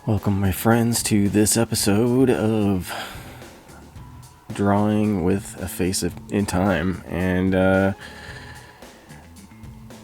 Welcome, my friends, to this episode of Drawing with a Face in Time. And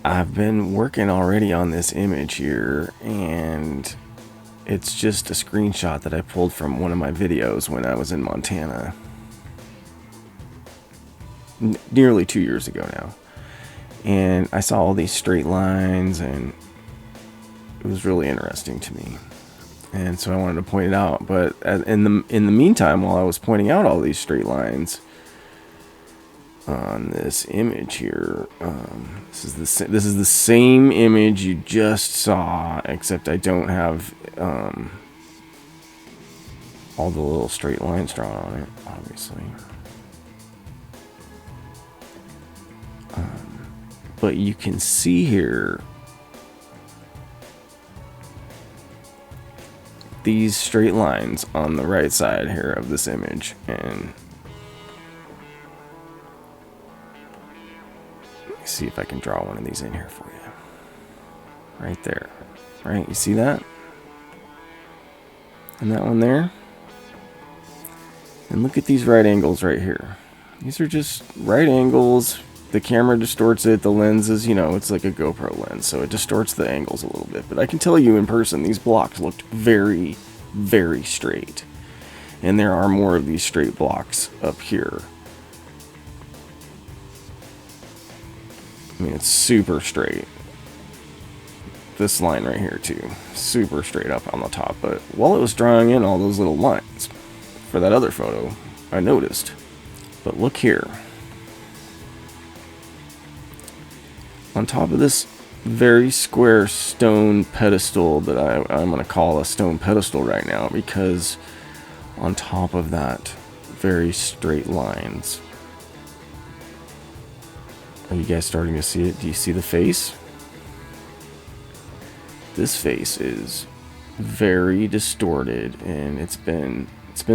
I've been working already on this image here, and it's just a screenshot that I pulled from one of my videos when I was in Montana. Nearly 2 years ago now. And I saw all these straight lines, and it was really interesting to me. And so I wanted to point it out. But in the meantime, while I was pointing out all these straight lines on this image here, this is the same image you just saw, except I don't have all the little straight lines drawn on it, obviously. But you can see here these straight lines on the right side here of this image, and let me see if I can draw one of these in here for you. Right there, right? You see that? And that one there? And look at these right angles right here. These are just right angles. The camera distorts it. The lens is, it's like a GoPro lens, so it distorts the angles a little bit. But I can tell you in person, these blocks looked very, very straight. And there are more of these straight blocks up here. I mean, it's super straight. This line right here, too. Super straight up on the top. But while it was drawing in all those little lines for that other photo, I noticed. But look here. On top of this very square stone pedestal that I'm going to call a stone pedestal right now, because on top of that, very straight lines. Are you guys starting to see it? Do you see the face? This face is very distorted, and it's been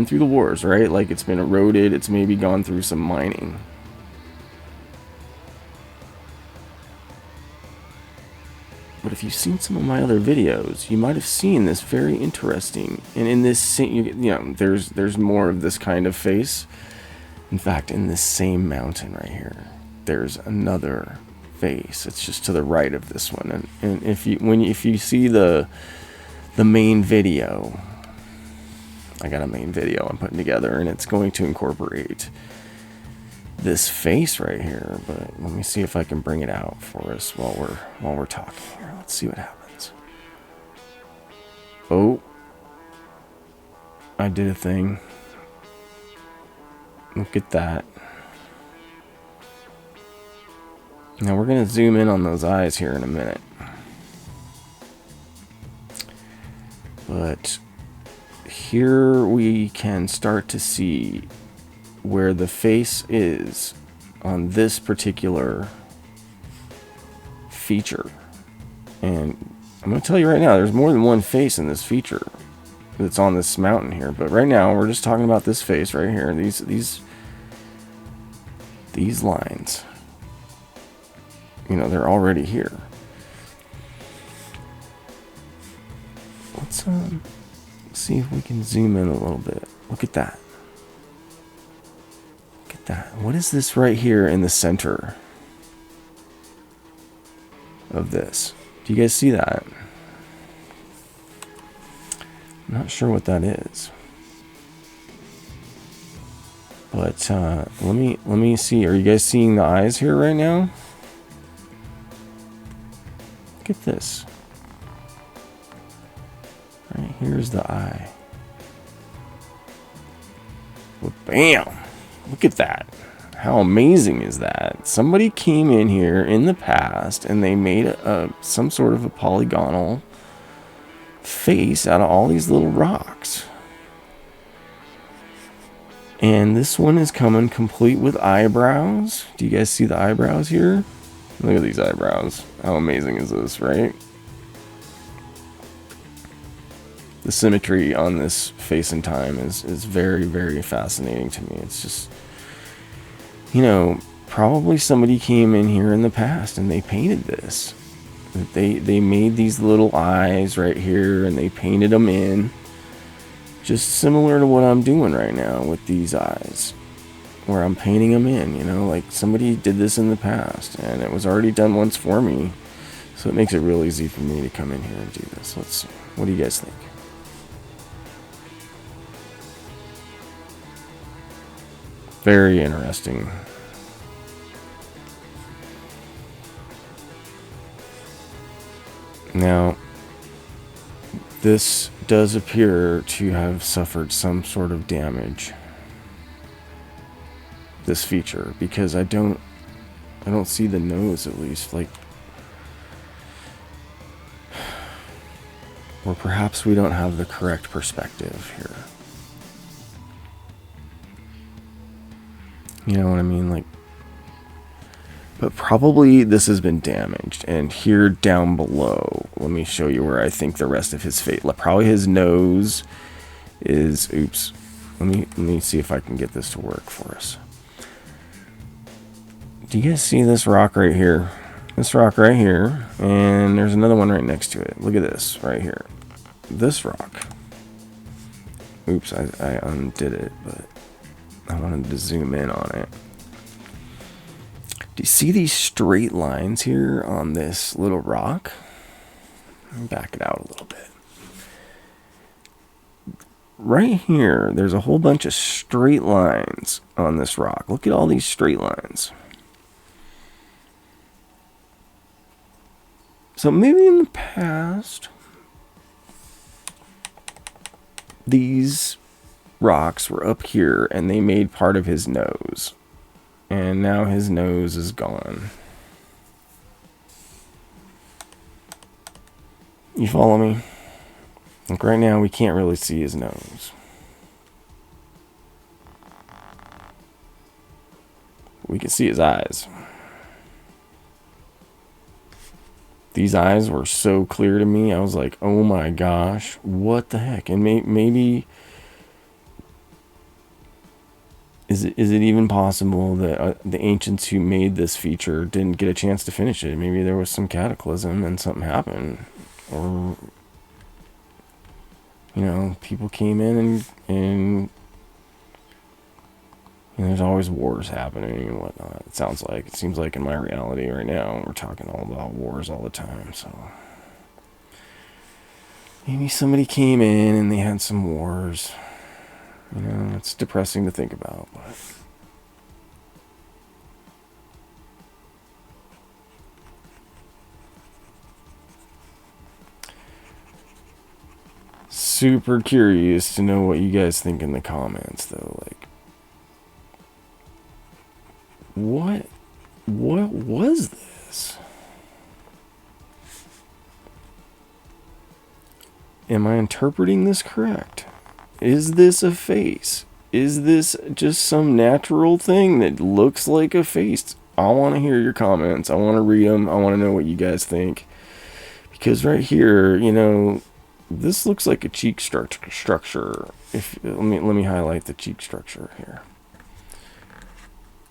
through the wars, right? Like, it's been eroded. It's maybe gone through some mining. But if you've seen some of my other videos, you might have seen this very interesting. And in this, there's more of this kind of face. In fact, in this same mountain right here, there's another face. It's just to the right of this one. And if you see the main video, I got a main video I'm putting together, and it's going to incorporate this face right here. But let me see if I can bring it out for us while we're talking here. Let's see what happens. Oh, I did a thing. Look at that. Now we're gonna zoom in on those eyes here in a minute, but here we can start to see where the face is on this particular feature. And I'm going to tell you right now, there's more than one face in this feature that's on this mountain here. But right now, we're just talking about this face right here. These lines, they're already here. Let's see if we can zoom in a little bit. Look at that. What is this right here in the center of this? Do you guys see that? I'm not sure what that is. But let me see. Are you guys seeing the eyes here right now? Look at this. Right here's the eye. Well, bam! Look at that. How amazing is that? Somebody came in here in the past and they made some sort of a polygonal face out of all these little rocks. And this one is coming complete with eyebrows. Do you guys see the eyebrows here? Look at these eyebrows. How amazing is this, right? The symmetry on this face in time is very, very fascinating to me. It's just, probably somebody came in here in the past and they painted this. They made these little eyes right here, and they painted them in, just similar to what I'm doing right now with these eyes, where I'm painting them in, you know, like somebody did this in the past, and it was already done once for me, so it makes it real easy for me to come in here and do this. Let's see. What do you guys think? Very interesting. Now, this does appear to have suffered some sort of damage, this feature, because I don't see the nose, at least, like, or perhaps we don't have the correct perspective here. You know what I mean? Like, but probably this has been damaged. And here down below, let me show you where I think the rest of his face, probably his nose is, oops. Let me see if I can get this to work for us. Do you guys see this rock right here? This rock right here, and there's another one right next to it. Look at this right here. This rock. Oops, I undid it, but I wanted to zoom in on it. Do you see these straight lines here on this little rock? Let me back it out a little bit. Right here, there's a whole bunch of straight lines on this rock. Look at all these straight lines. So maybe in the past, these rocks were up here and they made part of his nose. And now his nose is gone. You follow me? Like right now we can't really see his nose. We can see his eyes. These eyes were so clear to me. I was like, oh my gosh, what the heck? And maybe is it even possible that the ancients who made this feature didn't get a chance to finish it? Maybe there was some cataclysm and something happened, or you know, people came in and you know, there's always wars happening and whatnot. It seems like in my reality right now, we're talking all about wars all the time. So maybe somebody came in and they had some wars. You know, it's depressing to think about, but super curious to know what you guys think in the comments, though. Like, what was this? Am I interpreting this correct? Is this a face? Is this just some natural thing that looks like a face? I want to hear your comments. I want to read them. I want to know what you guys think. Because right here, you know, this looks like a cheek structure. Let me highlight the cheek structure here.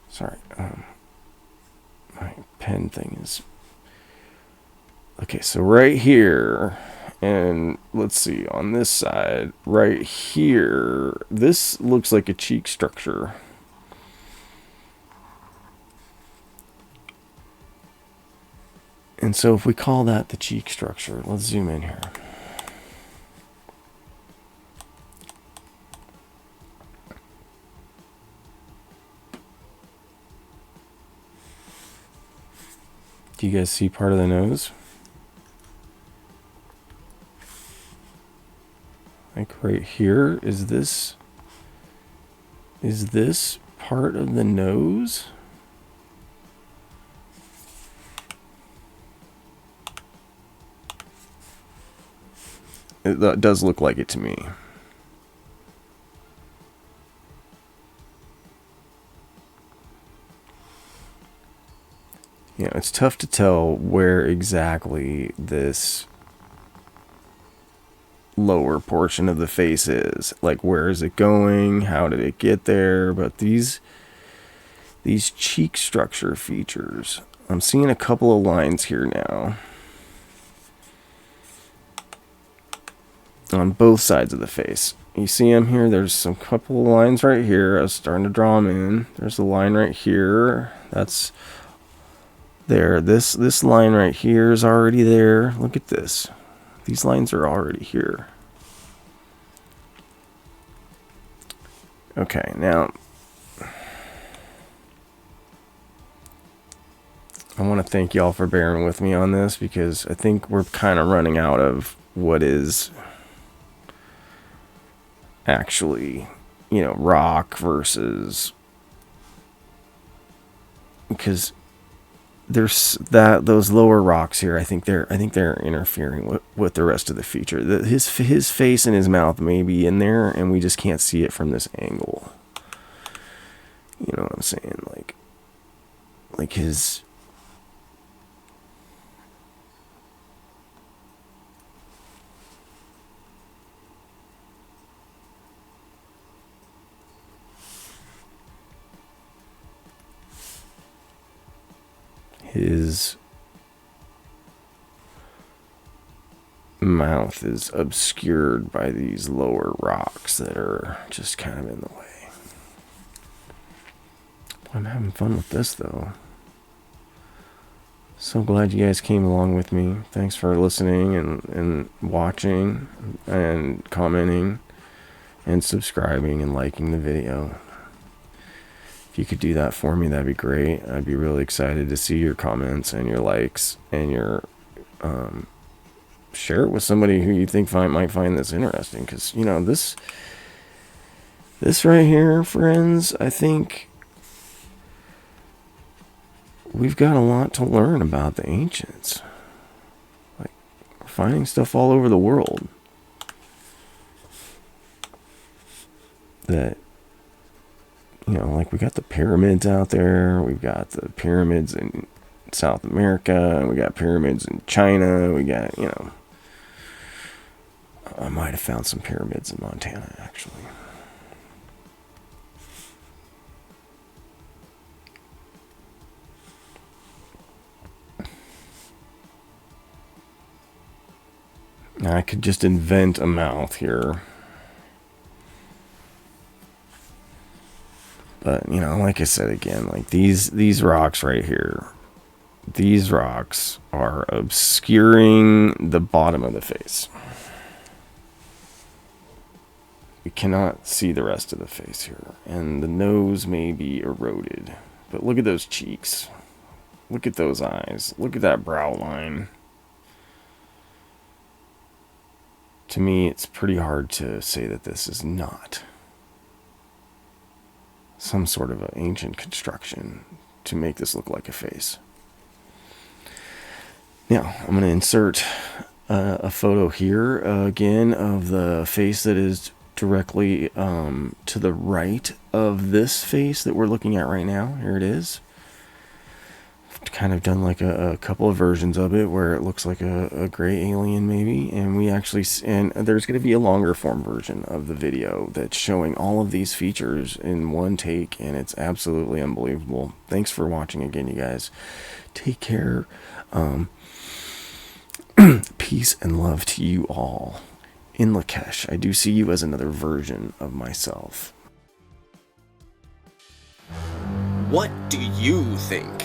Sorry, my pen thing is okay. So right here, and let's see on this side, right here, this looks like a cheek structure. And so if we call that the cheek structure, let's zoom in here. Do you guys see part of the nose? Like right here, is this part of the nose? It does look like it to me. You know, it's tough to tell where exactly this lower portion of the face is. Like, where is it going? How did it get there? But these cheek structure features, I'm seeing a couple of lines here now. on both sides of the face. You see them here? There's some couple of lines right here. I was starting to draw them in. There's a line right here. That's there. This line right here is already there. Look at this. These lines are already here. Okay, now I want to thank y'all for bearing with me on this, because I think we're kind of running out of what is actually, rock versus, because there's those lower rocks here. I think they're interfering with the rest of the feature. His face and his mouth may be in there, and we just can't see it from this angle. You know what I'm saying? Like his. His mouth is obscured by these lower rocks that are just kind of in the way. I'm having fun with this, though. So glad you guys came along with me. Thanks for listening and watching and commenting and subscribing and liking the video. If you could do that for me, that'd be great. I'd be really excited to see your comments and your likes, and your share it with somebody who you think might find this interesting, because this right here, friends, I think we've got a lot to learn about the ancients. Like, we're finding stuff all over the world that, like, we got the pyramids out there. We've got the pyramids in South America. We got pyramids in China. We got, I might have found some pyramids in Montana, actually. Now, I could just invent a mouth here. But, like I said again, like these rocks right here, these rocks are obscuring the bottom of the face. We cannot see the rest of the face here. And the nose may be eroded. But look at those cheeks. Look at those eyes. Look at that brow line. To me, it's pretty hard to say that this is not some sort of an ancient construction to make this look like a face. Now, I'm going to insert a photo here again of the face that is directly to the right of this face that we're looking at right now. Here it is. I've kind of done like a couple of versions of it where it looks like a gray alien maybe, and there's going to be a longer form version of the video that's showing all of these features in one take, and it's absolutely unbelievable. Thanks for watching again, you guys. Take care. Peace and love to you all. In lak'ech, I do see you as another version of myself. What do you think?